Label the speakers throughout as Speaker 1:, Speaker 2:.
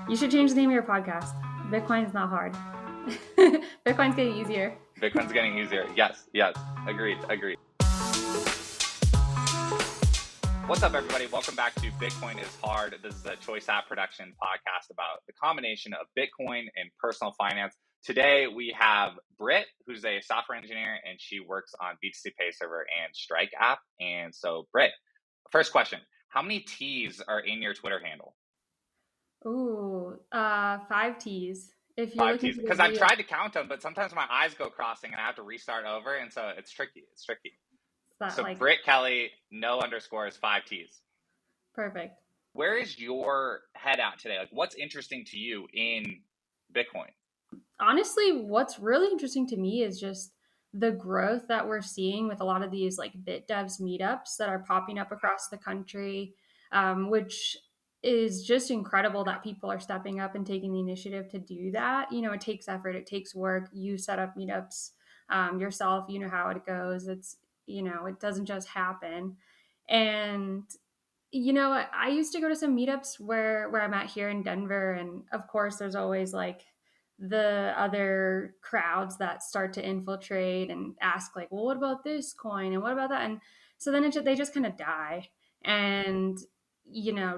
Speaker 1: You should change the name of your podcast. Bitcoin's not hard. Bitcoin's getting easier.
Speaker 2: Bitcoin's getting easier. Yes, yes. Agreed, agreed. What's up, everybody? Welcome back to Bitcoin is Hard. This is a Choice App Production podcast about the combination of Bitcoin and personal finance. Today, we have Britt, who's a software engineer, and she works on BTC Pay Server and Strike app. And so, Britt, first question. How many T's are in your Twitter handle?
Speaker 1: Ooh, 5 T's. If you're
Speaker 2: Five
Speaker 1: looking
Speaker 2: T's.
Speaker 1: for the
Speaker 2: Because I've
Speaker 1: video,
Speaker 2: tried to count them, but sometimes my eyes go crossing and I have to restart over. And so it's tricky. It's tricky.
Speaker 1: it's that
Speaker 2: So
Speaker 1: like
Speaker 2: Britt Kelly, no underscores, 5 T's.
Speaker 1: perfect.
Speaker 2: Where is your head at today? Like, what's interesting to you in Bitcoin?
Speaker 1: Honestly, what's really interesting to me is just the growth that we're seeing with a lot of these like bit devs meetups that are popping up across the country, which is just incredible that people are stepping up and taking the initiative to do that. You know, it takes effort, it takes work. You set up meetups yourself, you know how it goes. It doesn't just happen. And I used to go to some meetups where I'm at here in Denver, and of course, there's always like the other crowds that start to infiltrate and ask like, well, what about this coin and what about that? And so then they just kind of die. And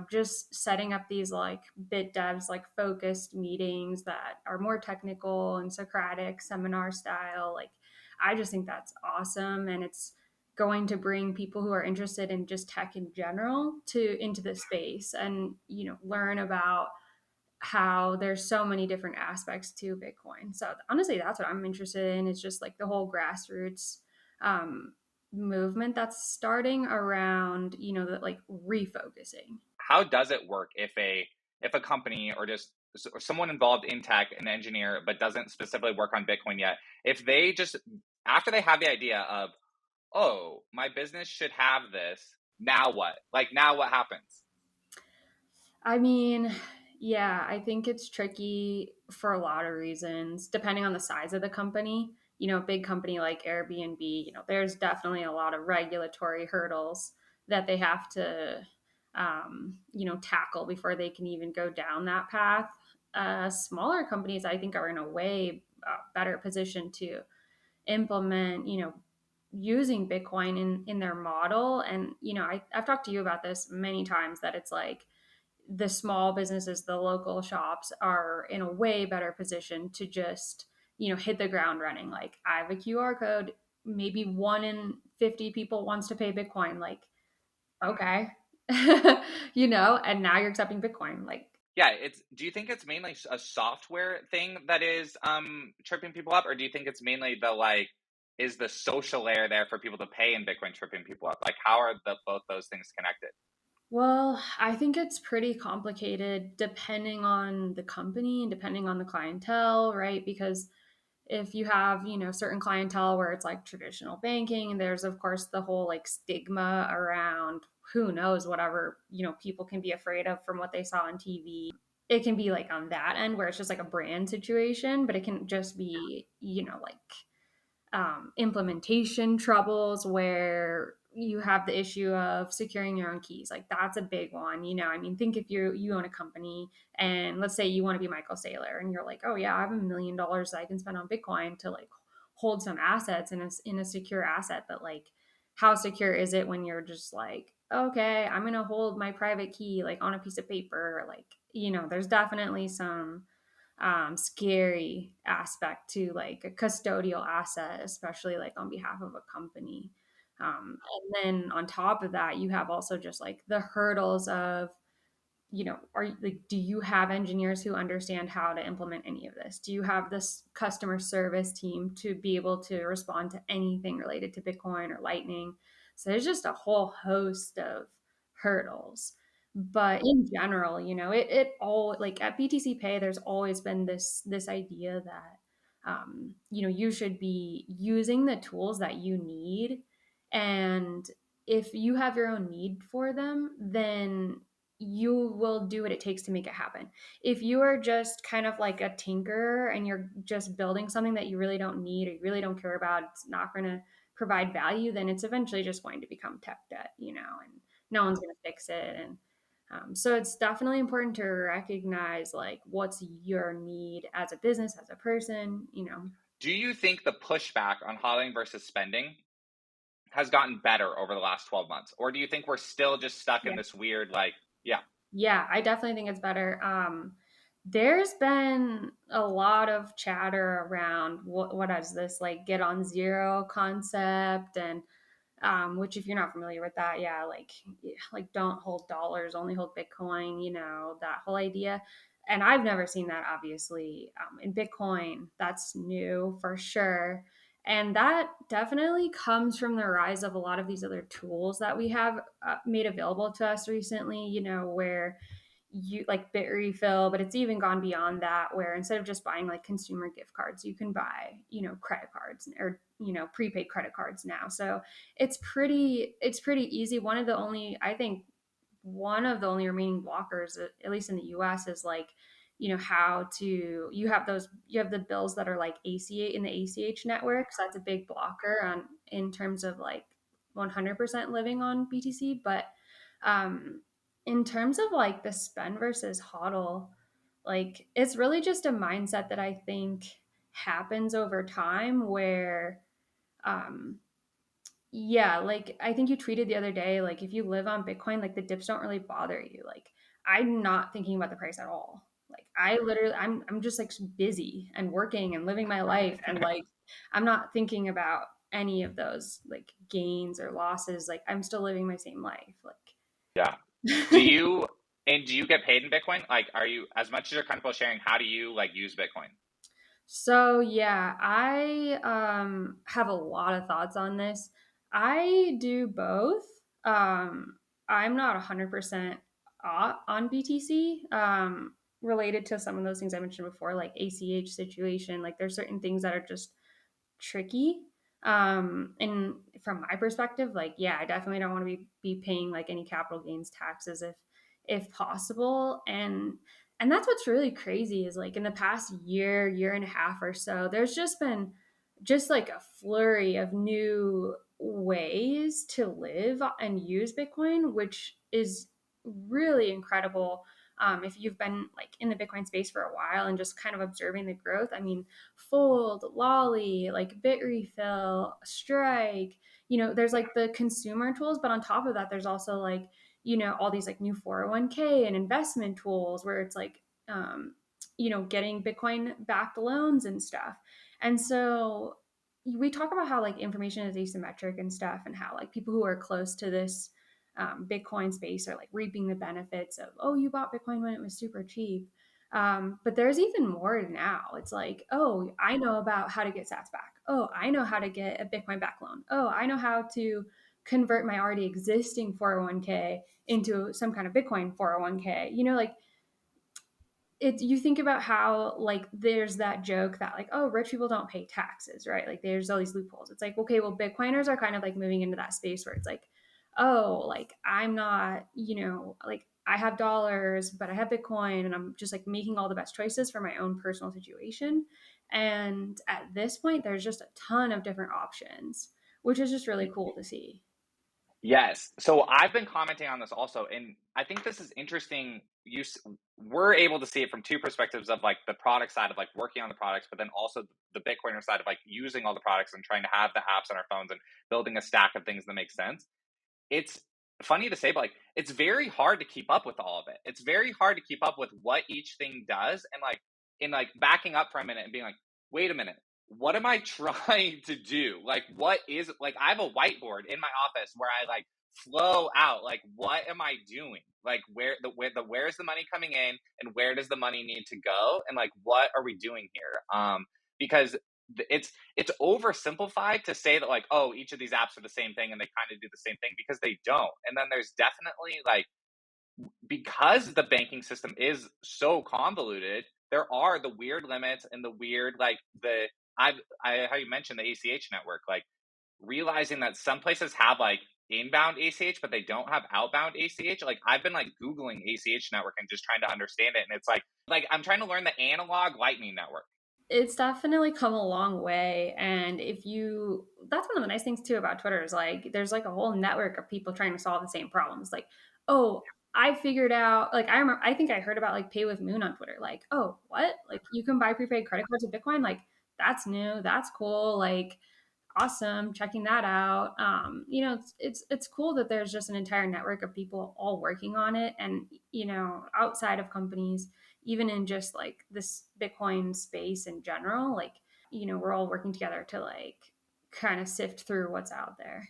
Speaker 1: just setting up these like bit devs, like focused meetings that are more technical and Socratic seminar style, like I just think that's awesome, and it's going to bring people who are interested in just tech in general to into the space and learn about how there's so many different aspects to Bitcoin. So honestly, that's what I'm interested in. Is just like the whole grassroots um, movement that's starting around the like refocusing.
Speaker 2: How does it work if a company or just or someone involved in tech, an engineer, but doesn't specifically work on Bitcoin yet, if they just after they have the idea of, oh, my business should have this, now what? Like, now what happens?
Speaker 1: I mean, yeah, I think it's tricky for a lot of reasons, depending on the size of the company. A big company like Airbnb, there's definitely a lot of regulatory hurdles that they have to, tackle before they can even go down that path. Smaller companies, I think, are in a way better position to implement, using Bitcoin in their model. And, I've talked to you about this many times that it's like, the small businesses, the local shops are in a way better position to just, hit the ground running. Like, I have a QR code, maybe 1 in 50 people wants to pay Bitcoin. Like, okay. And now you're accepting Bitcoin. Like,
Speaker 2: Yeah, it's. Do you think it's mainly a software thing that is tripping people up, or do you think it's mainly the like is the social layer there for people to pay in Bitcoin tripping people up? Like, how are both those things connected?
Speaker 1: well, I think it's pretty complicated depending on the company and depending on the clientele, right? Because if you have certain clientele where it's like traditional banking, and there's of course the whole like stigma around who knows whatever people can be afraid of from what they saw on TV. It can be like on that end where it's just like a brand situation, but it can just be like implementation troubles where you have the issue of securing your own keys. Like, that's a big one. I mean, think if you own a company, and let's say you want to be Michael Saylor, and you're like, oh yeah, I have $1 million that I can spend on Bitcoin to like hold some assets in a secure asset. But like, how secure is it when you're just like, okay, I'm gonna hold my private key like on a piece of paper? Like, there's definitely some scary aspect to like a custodial asset, especially like on behalf of a company. And then on top of that, you have also just like the hurdles of, are like, do you have engineers who understand how to implement any of this? Do you have this customer service team to be able to respond to anything related to Bitcoin or Lightning? So there's just a whole host of hurdles. But in general, it all like at BTC Pay, there's always been this idea that you should be using the tools that you need, and if you have your own need for them, then you will do what it takes to make it happen. If you are just kind of like a tinker and you're just building something that you really don't need or you really don't care about, it's not going to provide value, then it's eventually just going to become tech debt, and no one's going to fix it. And So it's definitely important to recognize like what's your need as a business, as a person, you know.
Speaker 2: Do you think the pushback on hodling versus spending has gotten better over the last 12 months? Or do you think we're still just stuck in
Speaker 1: Yeah.
Speaker 2: this weird, like, yeah,
Speaker 1: Yeah, I definitely think it's better. There's been a lot of chatter around what is this like get on zero concept, and which if you're not familiar with that, like don't hold dollars, only hold Bitcoin, you know, that whole idea. And I've never seen that obviously in Bitcoin. That's new for sure. And that definitely comes from the rise of a lot of these other tools that we have made available to us recently, you know, where you like bit refill, but it's even gone beyond that, where instead of just buying like consumer gift cards, you can buy, you know, credit cards or, you know, prepaid credit cards now. So it's pretty easy. One of the only remaining blockers, at least in the US, is like, you know, how to you have the bills that are like ACH in the ACH network. So that's a big blocker on in terms of like 100% living on BTC. But um, in terms of like the spend versus hodl, like it's really just a mindset that I think happens over time where um yeah, like I think you tweeted the other day, like if you live on Bitcoin, like the dips don't really bother you. Like I'm not thinking about the price at all. Like I'm just like busy and working and living my life, and like I'm not thinking about any of those like gains or losses. Like I'm still living my same life.
Speaker 2: yeah. Do
Speaker 1: Like
Speaker 2: you, and do you get paid in Bitcoin? Like, are you, as much as you're comfortable sharing, how do you like use Bitcoin?
Speaker 1: So yeah, I have a lot of thoughts on this. I do both. I'm not 100% on BTC related to some of those things I mentioned before, like ACH situation. Like there's certain things that are just tricky. And from my perspective, like, yeah, I definitely don't want to be paying like any capital gains taxes if possible. And that's what's really crazy is like in the past year and a half or so, there's just been just like a flurry of new ways to live and use Bitcoin, which is really incredible. If you've been like in the Bitcoin space for a while and just kind of observing the growth, I mean, Fold, Lolly, like Bit Refill, Strike. You know, there's like the consumer tools, but on top of that, there's also like, you know, all these like new 401k and investment tools where it's like, you know, getting Bitcoin backed loans and stuff. And so we talk about how like information is asymmetric and stuff, and how like people who are close to this Bitcoin space are like reaping the benefits of, oh, you bought Bitcoin when it was super cheap. But there's even more now. It's like, oh, I know about how to get sats back. Oh, I know how to get a Bitcoin back loan. Oh, I know how to convert my already existing 401k into some kind of Bitcoin 401k. You know, like it, you think about how like there's that joke that like, oh, rich people don't pay taxes, right? Like there's all these loopholes. It's like, okay, well, Bitcoiners are kind of like moving into that space where it's like, oh, like I'm not, you know, like I have dollars but I have Bitcoin, and I'm just like making all the best choices for my own personal situation. And at this point there's just a ton of different options, which is just really cool to see.
Speaker 2: Yes. So I've been commenting on this also, and I think this is interesting. We're able to see it from two perspectives of like the product side of like working on the products, but then also the Bitcoiner side of like using all the products and trying to have the apps on our phones and building a stack of things that make sense. It's funny to say, but like it's very hard to keep up with all of it. It's very hard to keep up with what each thing does, and like in like backing up for a minute and being like, wait a minute, what am I trying to do? Like, what is like? I have a whiteboard in my office where I like flow out. Like, what am I doing? Like, where's the money coming in, and where does the money need to go, and like, what are we doing here? Because it's oversimplified to say that like, oh, each of these apps are the same thing and they kind of do the same thing, because they don't. And then there's definitely like, because the banking system is so convoluted, there are the weird limits and the weird like I how you mentioned the ACH network, like realizing that some places have like inbound ACH but they don't have outbound ACH. Like I've been like googling ACH network and just trying to understand it, and it's like I'm trying to learn the analog lightning network.
Speaker 1: It's definitely come a long way. And if you, that's one of the nice things too about Twitter is like, there's like a whole network of people trying to solve the same problems. Like, oh, I figured out, like, I think I heard about like Pay with Moon on Twitter. Like, oh, what? Like, you can buy prepaid credit cards with Bitcoin? Like, that's new. That's cool. Like, awesome. Checking that out. It's cool that there's just an entire network of people all working on it, and outside of companies, even in just like this Bitcoin space in general, like, we're all working together to like kind of sift through what's out there.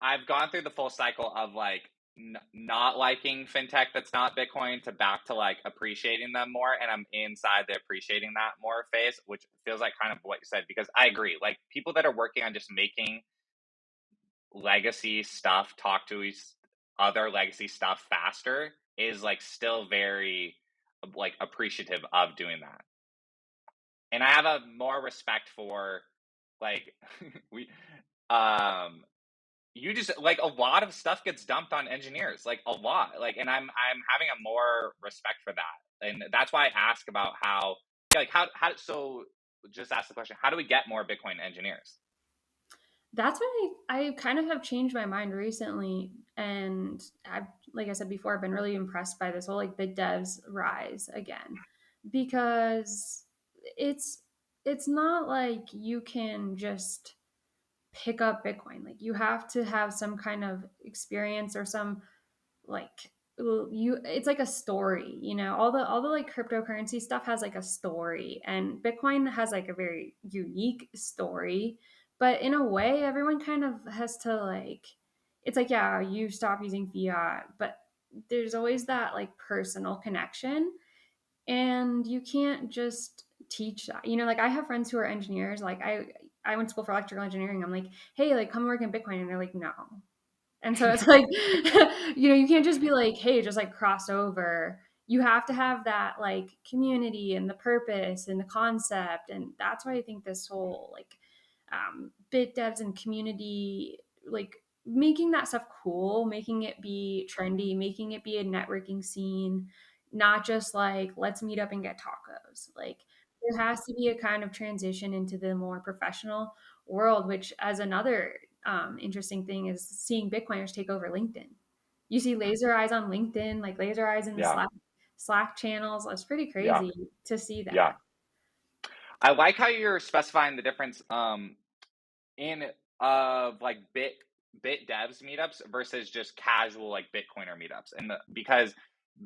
Speaker 2: I've gone through the full cycle of like not liking fintech that's not Bitcoin to back to like appreciating them more. And I'm inside the appreciating that more phase, which feels like kind of what you said, because I agree. Like people that are working on just making legacy stuff talk to each other legacy stuff faster is like still very like appreciative of doing that. And I have a more respect for like we um you just like a lot of stuff gets dumped on engineers, like a lot, like, and I'm having a more respect for that, and that's why I ask about how, yeah, like how so just ask the question, how do we get more Bitcoin engineers?
Speaker 1: That's why I kind of have changed my mind recently, and I've, like I said before, I've been really impressed by this whole like the devs rise again, because it's it's not like you can just pick up Bitcoin. Like, you have to have some kind of experience or some, like, you it's like a story, all the like cryptocurrency stuff has like a story, and Bitcoin has like a very unique story. But in a way, everyone kind of has to like, it's like, yeah, you stop using fiat, but there's always that like personal connection, and you can't just teach that. Like, I have friends who are engineers. Like, I went to school for electrical engineering. I'm like, hey, like, come work in Bitcoin, and they're like, no. And so it's like, you can't just be like, hey, just like cross over. You have to have that like community and the purpose and the concept. And that's why I think this whole like bit devs and community, like making that stuff cool, making it be trendy, making it be a networking scene, not just like, let's meet up and get tacos. Like, there has to be a kind of transition into the more professional world, which, as another interesting thing, is seeing Bitcoiners take over LinkedIn. You see laser eyes on LinkedIn, like laser eyes in the
Speaker 2: Yeah,
Speaker 1: Slack channels. It's pretty
Speaker 2: yeah,
Speaker 1: crazy to see
Speaker 2: yeah.
Speaker 1: that.
Speaker 2: I like how you're specifying the difference in like bit devs meetups versus just casual like Bitcoiner meetups, and because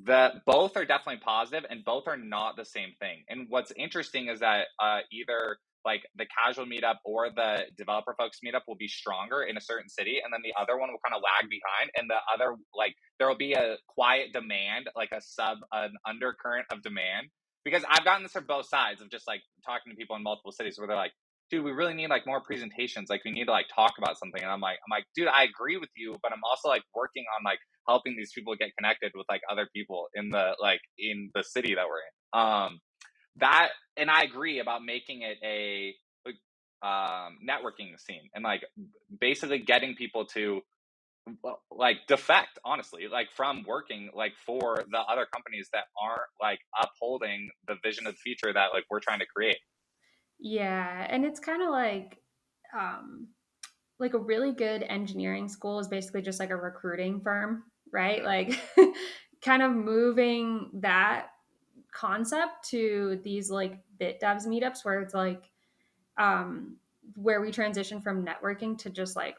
Speaker 2: the both are definitely positive and both are not the same thing. And what's interesting is that either like the casual meetup or the developer folks meetup will be stronger in a certain city, and then the other one will kind of lag behind, and the other, like, there will be a quiet demand, like an undercurrent of demand, because I've gotten this from both sides of just like talking to people in multiple cities where they're like, dude, we really need like more presentations. Like, we need to like talk about something. And I'm like, dude, I agree with you, but I'm also like working on like helping these people get connected with like other people in the city that we're in. That, and I agree about making it a like, networking scene, and like basically getting people to like defect, honestly, like from working like for the other companies that aren't like upholding the vision of the future that like we're trying to create.
Speaker 1: Yeah, and it's kind of um, like a really good engineering school is basically just like a recruiting firm, right? Like, kind of moving that concept to these like bit devs meetups, where it's like, um, where we transition from networking to just like,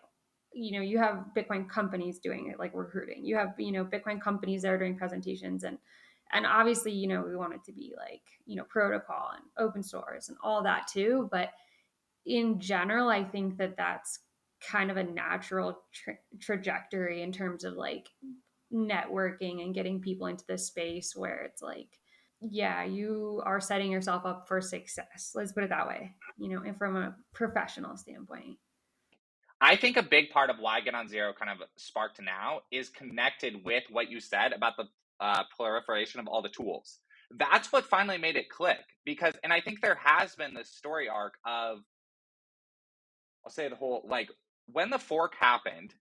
Speaker 1: you have Bitcoin companies doing it, like recruiting. You have, Bitcoin companies that are doing presentations, and obviously, we want it to be like, protocol and open source and all that too. But in general, I think that that's kind of a natural trajectory in terms of like networking and getting people into this space where it's like, yeah, you are setting yourself up for success. Let's put it that way, and from a professional standpoint.
Speaker 2: I think a big part of why Get on Zero kind of sparked now is connected with what you said about the proliferation of all the tools. That's what finally made it click, because, and I think there has been this story arc of, I'll say the whole, like, when the fork happened,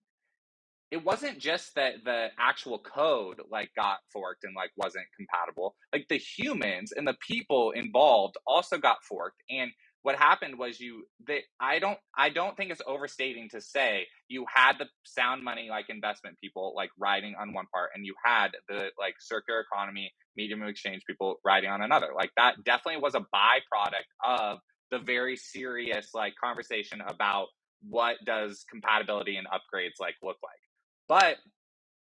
Speaker 2: it wasn't just that the actual code like got forked and like wasn't compatible. Like, the humans and the people involved also got forked, and what happened was I don't think it's overstating to say you had the sound money like investment people like riding on one part, and you had the like circular economy medium of exchange people riding on another. Like that definitely was a byproduct of the very serious like conversation about what does compatibility and upgrades like look like. But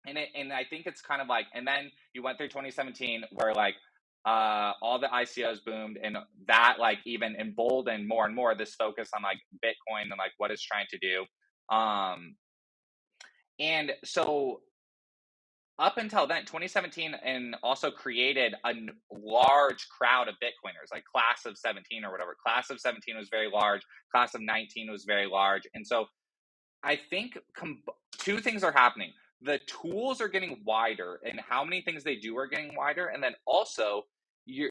Speaker 2: and I think it's kind of like, and then you went through 2017 where like all the ICOs boomed, and that like even emboldened more and more this focus on like Bitcoin and like what it's trying to do. And so up until then, 2017, and also created a large crowd of Bitcoiners, like class of 17 or whatever. Class of 17 was very large. Class of 19 was very large. And so I think two things are happening. The tools are getting wider, and how many things they do are getting wider. And then also,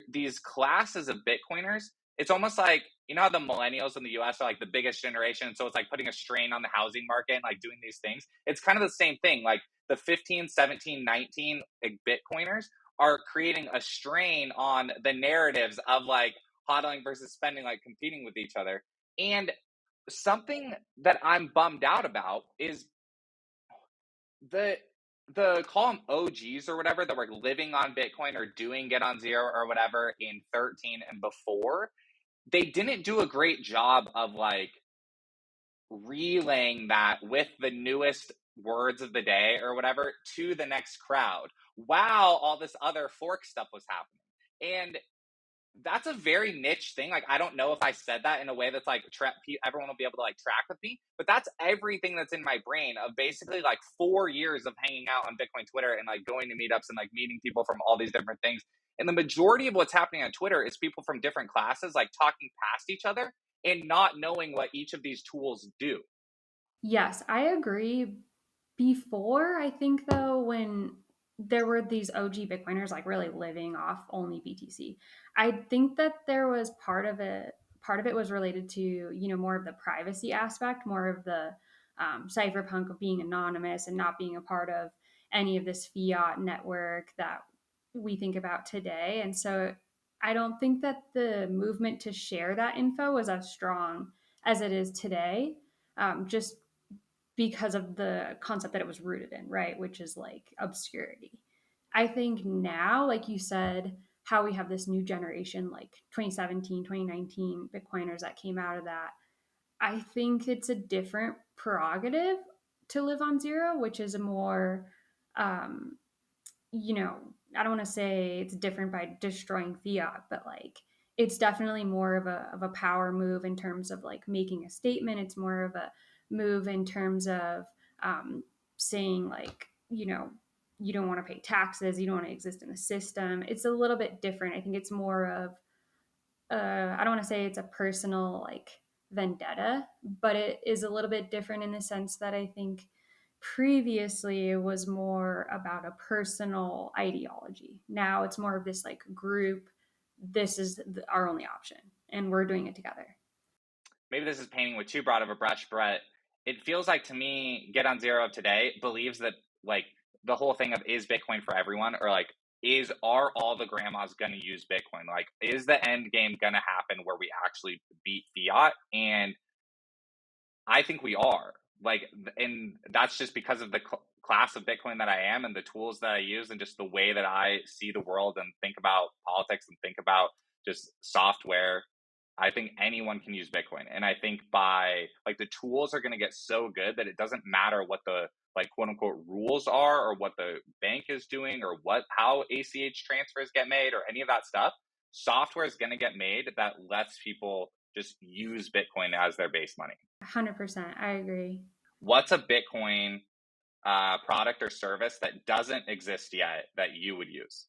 Speaker 2: these classes of Bitcoiners, it's almost like, you know how the millennials in the US are like the biggest generation. So it's like putting a strain on the housing market and like doing these things. It's kind of the same thing. Like the 15, 17, 19 Bitcoiners are creating a strain on the narratives of like hodling versus spending, like competing with each other. And something that I'm bummed out about is the call them OGs or whatever that were living on Bitcoin or doing Get on Zero or whatever in 13 and before. They didn't do a great job of like relaying that with the newest words of the day or whatever to the next crowd while all this other fork stuff was happening. And that's a very niche thing. Like, I don't know if I said that in a way that's like everyone will be able to like track with me, but that's everything that's in my brain of basically like 4 years of hanging out on Bitcoin Twitter and like going to meetups and like meeting people from all these different things. And the majority of what's happening on Twitter is people from different classes like talking past each other and not knowing what each of these tools do.
Speaker 1: Yes, I agree. Before, I think though, when there were these OG Bitcoiners like really living off only BTC, I think that there was part of it was related to, you know, more of the privacy aspect, more of the cypherpunk of being anonymous and not being a part of any of this fiat network that we think about today. And so I don't think that the movement to share that info was as strong as it is today. Just because of the concept that it was rooted in, right? Which is like obscurity. I think now, like you said, how we have this new generation, like 2017, 2019 Bitcoiners that came out of that, I think it's a different prerogative to live on zero, which is a more, um, you know, I don't want to say it's different by destroying fiat, but like it's definitely more of a power move in terms of like making a statement. It's more of a move in terms of um, saying like, you know, you don't want to pay taxes, you don't want to exist in the system. It's a little bit different. I think it's more of I don't want to say it's a personal like vendetta, but it is a little bit different in the sense that I think previously it was more about a personal ideology. Now it's more of this like group, this is our only option and we're doing it together.
Speaker 2: Maybe this is painting with too broad of a brush, Brett. It feels like to me, Get on Zero of today believes that like the whole thing of is Bitcoin for everyone, or like are all the grandmas going to use Bitcoin? Like, is the end game going to happen where we actually beat fiat? And I think we are. Like, and that's just because of the class of Bitcoin that I am and the tools that I use and just the way that I see the world and think about politics and think about just software. I think anyone can use Bitcoin. And I think by like the tools are going to get so good that it doesn't matter what the like quote unquote rules are or what the bank is doing or how ACH transfers get made or any of that stuff. Software is going to get made that lets people just use Bitcoin as their base money.
Speaker 1: 100%. I agree.
Speaker 2: What's a Bitcoin product or service that doesn't exist yet that you would use?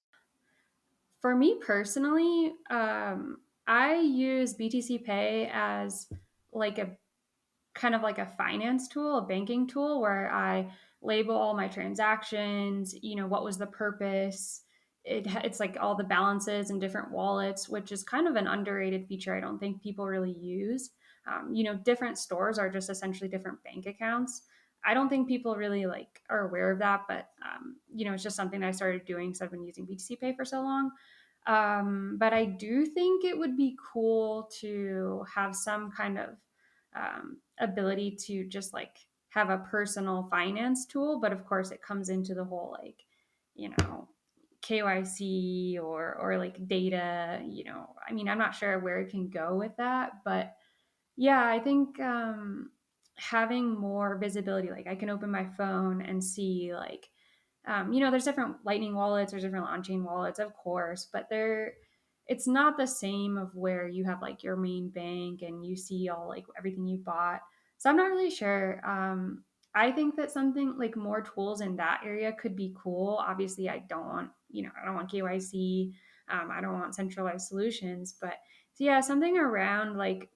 Speaker 1: For me personally, I use BTC Pay as like a kind of like a finance tool, a banking tool where I label all my transactions, you know, what was the purpose. It's like all the balances and different wallets, which is kind of an underrated feature I don't think people really use. You know, different stores are just essentially different bank accounts. I don't think people really like are aware of that, but you know, it's just something that I started doing because I've been using BTC Pay for so long. But I do think it would be cool to have some kind of ability to just like have a personal finance tool. But of course, it comes into the whole like, you know, KYC or like data. You know, I mean, I'm not sure where it can go with that, but yeah, I think having more visibility, like I can open my phone and see like, there's different Lightning wallets, there's different on-chain wallets, of course, but it's not the same of where you have like your main bank and you see all like everything you bought. So I'm not really sure. I think that something like more tools in that area could be cool. Obviously, I don't want KYC. I don't want centralized solutions, but so yeah, something around like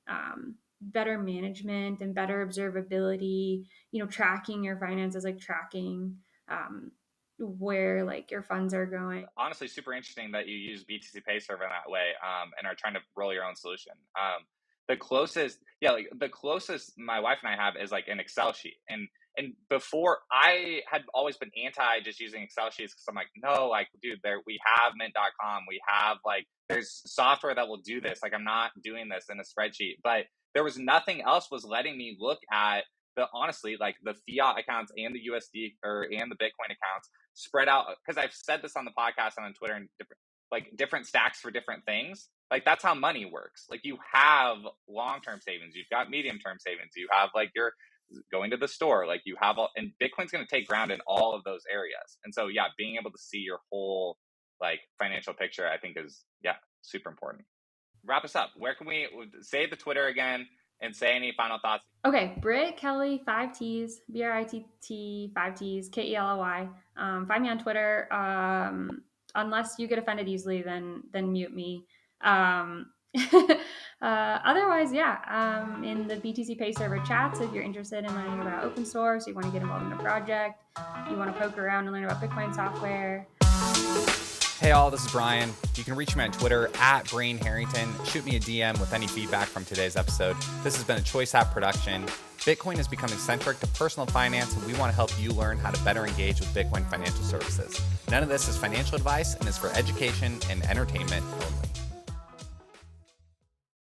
Speaker 1: better management and better observability, tracking your finances, like tracking um, where like your funds are going.
Speaker 2: Honestly, super interesting that you use BTC Pay Server in that way, and are trying to roll your own solution. The closest my wife and I have is like an Excel sheet, and before I had always been anti just using Excel sheets because I'm like, no, like, dude, we have Mint.com, we have like, there's software that will do this. Like, I'm not doing this in a spreadsheet, but there was nothing else was letting me look at honestly, like the fiat accounts and the USD and the Bitcoin accounts spread out, because I've said this on the podcast and on Twitter, and different stacks for different things. Like, that's how money works. Like, you have long-term savings, you've got medium-term savings, you have like you're going to the store, like you have all, and Bitcoin's going to take ground in all of those areas. And so yeah, being able to see your whole like financial picture, I think is super important. Wrap us up. Where can we say the Twitter again and say any final thoughts?
Speaker 1: Okay, Britt Kelly, 5 T's, BRITT, 5 T's, KELLY. Find me on Twitter. Unless you get offended easily, then mute me. Otherwise, yeah, in the BTC Pay Server chats, if you're interested in learning about open source, you want to get involved in a project, you want to poke around and learn about Bitcoin software.
Speaker 2: Hey all, this is Brian. You can reach me on Twitter at Brain Harrington. Shoot me a DM with any feedback from today's episode. This has been a Choice App production. Bitcoin is becoming centric to personal finance, and we want to help you learn how to better engage with Bitcoin financial services. None of this is financial advice and is for education and entertainment only.